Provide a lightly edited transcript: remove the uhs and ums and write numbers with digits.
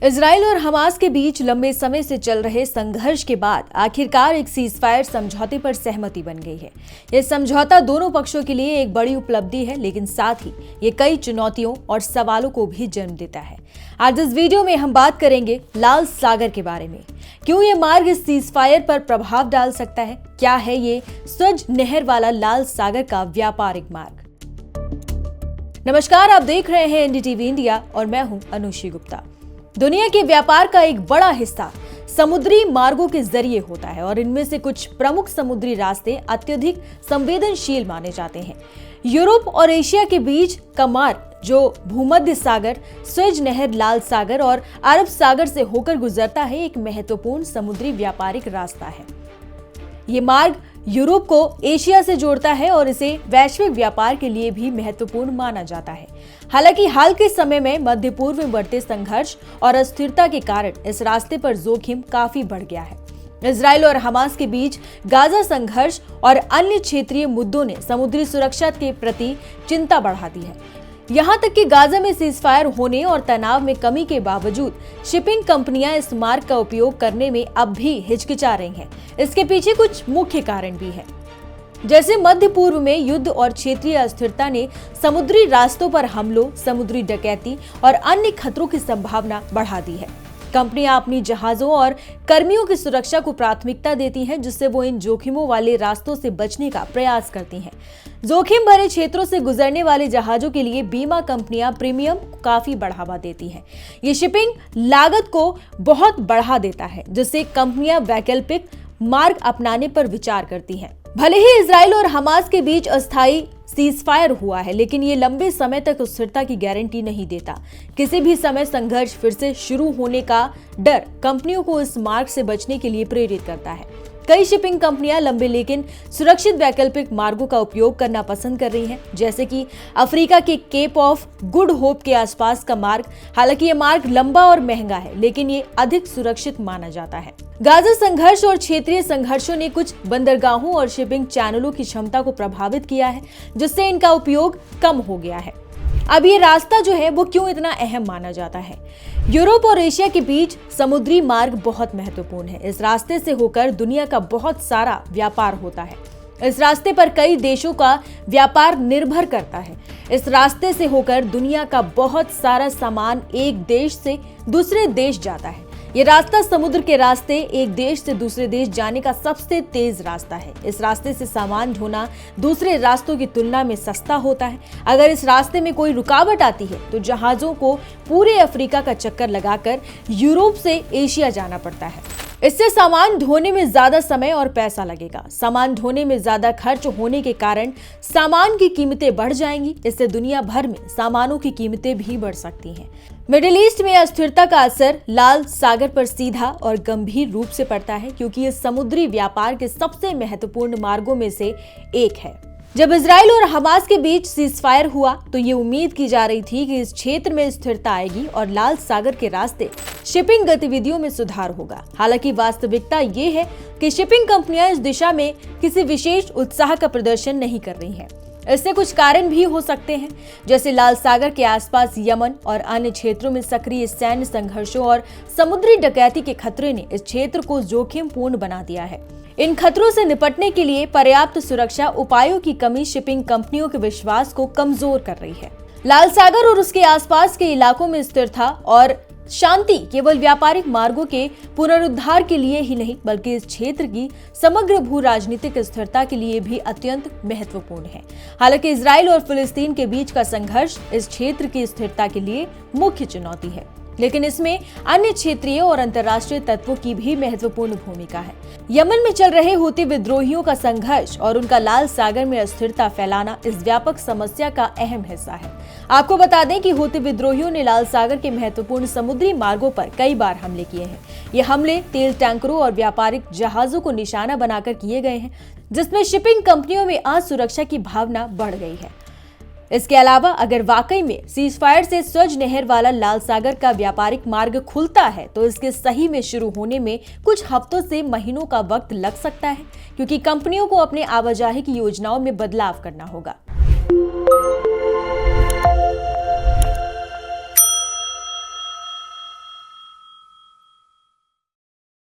Israel और Hamas के बीच लंबे समय से चल रहे संघर्ष के बाद आखिरकार एक सीजफायर समझौते पर सहमति बन गई है। यह समझौता दोनों पक्षों के लिए एक बड़ी उपलब्धि है, लेकिन साथ ही ये कई चुनौतियों और सवालों को भी जन्म देता है। आज इस वीडियो में हम बात करेंगे लाल सागर के बारे में। क्यों ये मार्ग इस सीजफायर पर प्रभाव डाल सकता है? क्या है ये स्वेज नहर वाला लाल सागर का व्यापारिक मार्ग? नमस्कार, आप देख रहे हैं एनडीटीवी इंडिया और मैं हूं अनुषी गुप्ता। दुनिया के व्यापार का एक बड़ा हिस्सा समुद्री मार्गों के जरिए होता है और इनमें से कुछ प्रमुख समुद्री रास्ते अत्यधिक संवेदनशील माने जाते हैं। यूरोप और एशिया के बीच का मार्ग जो भूमध्य सागर, स्वेज नहर, लाल सागर और अरब सागर से होकर गुजरता है, एक महत्वपूर्ण समुद्री व्यापारिक रास्ता है। ये मार्ग यूरोप को एशिया से जोड़ता है और इसे वैश्विक व्यापार के लिए भी महत्वपूर्ण माना जाता है। हालांकि हाल के समय में मध्य पूर्व में बढ़ते संघर्ष और अस्थिरता के कारण इस रास्ते पर जोखिम काफी बढ़ गया है। इजराइल और हमास के बीच गाजा संघर्ष और अन्य क्षेत्रीय मुद्दों ने समुद्री सुरक्षा के प्रति चिंता बढ़ा दी है। यहाँ तक कि गाजा में सीजफायर होने और तनाव में कमी के बावजूद शिपिंग कंपनियां इस मार्ग का उपयोग करने में अब भी हिचकिचा रही हैं। इसके पीछे कुछ मुख्य कारण भी हैं। जैसे मध्य पूर्व में युद्ध और क्षेत्रीय अस्थिरता ने समुद्री रास्तों पर हमलों, समुद्री डकैती और अन्य खतरों की संभावना बढ़ा दी है। कंपनियां अपनी जहाजों और कर्मियों की सुरक्षा को प्राथमिकता देती हैं, जिससे वो इन जोखिमों वाले रास्तों से बचने का प्रयास करती हैं। जोखिम भरे क्षेत्रों से गुजरने वाले जहाजों के लिए बीमा कंपनियां प्रीमियम काफी बढ़ावा देती हैं। ये शिपिंग लागत को बहुत बढ़ा देता है, जिससे कंपनियां वैकल्पिक मार्ग अपनाने पर विचार करती हैं। भले ही इजराइल और हमास के बीच अस्थायी सीजफायर हुआ है, लेकिन ये लंबे समय तक स्थिरता की गारंटी नहीं देता। किसी भी समय संघर्ष फिर से शुरू होने का डर कंपनियों को इस मार्ग से बचने के लिए प्रेरित करता है। कई शिपिंग कंपनियां लंबे लेकिन सुरक्षित वैकल्पिक मार्गों का उपयोग करना पसंद कर रही हैं, जैसे कि अफ्रीका के केप ऑफ गुड होप के आसपास का मार्ग। हालांकि ये मार्ग लंबा और महंगा है, लेकिन ये अधिक सुरक्षित माना जाता है। गाजा संघर्ष और क्षेत्रीय संघर्षों ने कुछ बंदरगाहों और शिपिंग चैनलों की क्षमता को प्रभावित किया है, जिससे इनका उपयोग कम हो गया है। अब ये रास्ता जो है वो क्यों इतना अहम माना जाता है? यूरोप और एशिया के बीच समुद्री मार्ग बहुत महत्वपूर्ण है। इस रास्ते से होकर दुनिया का बहुत सारा व्यापार होता है। इस रास्ते पर कई देशों का व्यापार निर्भर करता है। इस रास्ते से होकर दुनिया का बहुत सारा सामान एक देश से दूसरे देश जाता है। ये रास्ता समुद्र के रास्ते एक देश से दूसरे देश जाने का सबसे तेज रास्ता है। इस रास्ते से सामान ढोना दूसरे रास्तों की तुलना में सस्ता होता है। अगर इस रास्ते में कोई रुकावट आती है तो जहाजों को पूरे अफ्रीका का चक्कर लगाकर यूरोप से एशिया जाना पड़ता है। इससे सामान ढोने में ज्यादा समय और पैसा लगेगा। सामान ढोने में ज्यादा खर्च होने के कारण सामान की कीमतें बढ़ जाएंगी। इससे दुनिया भर में सामानों की कीमतें भी बढ़ सकती हैं। मिडिल ईस्ट में अस्थिरता का असर लाल सागर पर सीधा और गंभीर रूप से पड़ता है, क्योंकि ये समुद्री व्यापार के सबसे महत्वपूर्ण मार्गों में से एक है। जब इजराइल और हमास के बीच सीजफायर हुआ तो ये उम्मीद की जा रही थी कि इस क्षेत्र में स्थिरता आएगी और लाल सागर के रास्ते शिपिंग गतिविधियों में सुधार होगा। हालांकि वास्तविकता ये है कि शिपिंग कंपनियां इस दिशा में किसी विशेष उत्साह का प्रदर्शन नहीं कर रही हैं। इससे कुछ कारण भी हो सकते हैं, जैसे लाल सागर के आसपास यमन और अन्य क्षेत्रों में सक्रिय सैन्य संघर्षों और समुद्री डकैती के खतरे ने इस क्षेत्र को जोखिमपूर्ण बना दिया है। इन खतरों से निपटने के लिए पर्याप्त सुरक्षा उपायों की कमी शिपिंग कंपनियों के विश्वास को कमजोर कर रही है। लाल सागर और उसके आसपास के इलाकों में स्थिरता और शांति केवल व्यापारिक मार्गों के पुनरुद्धार के लिए ही नहीं, बल्कि इस क्षेत्र की समग्र भू राजनीतिक स्थिरता के लिए भी अत्यंत महत्वपूर्ण है। हालांकि इजराइल और फिलिस्तीन के बीच का संघर्ष इस क्षेत्र की स्थिरता के लिए मुख्य चुनौती है, लेकिन इसमें अन्य क्षेत्रीय और अंतर्राष्ट्रीय तत्वों की भी महत्वपूर्ण भूमिका है। यमन में चल रहे हूती विद्रोहियों का संघर्ष और उनका लाल सागर में अस्थिरता फैलाना इस व्यापक समस्या का अहम हिस्सा है। आपको बता दें कि हूती विद्रोहियों ने लाल सागर के महत्वपूर्ण समुद्री मार्गों पर कई बार हमले किए हैं। ये हमले तेल टैंकरों और व्यापारिक जहाजों को निशाना बनाकर किए गए हैं, जिसमें शिपिंग कंपनियों में असुरक्षा की भावना बढ़ गई है। इसके अलावा अगर वाकई में सीजफायर से स्वेज नहर वाला लाल सागर का व्यापारिक मार्ग खुलता है तो इसके सही में शुरू होने में कुछ हफ्तों से महीनों का वक्त लग सकता है, क्योंकि कंपनियों को अपने आवाजाही की योजनाओं में बदलाव करना होगा।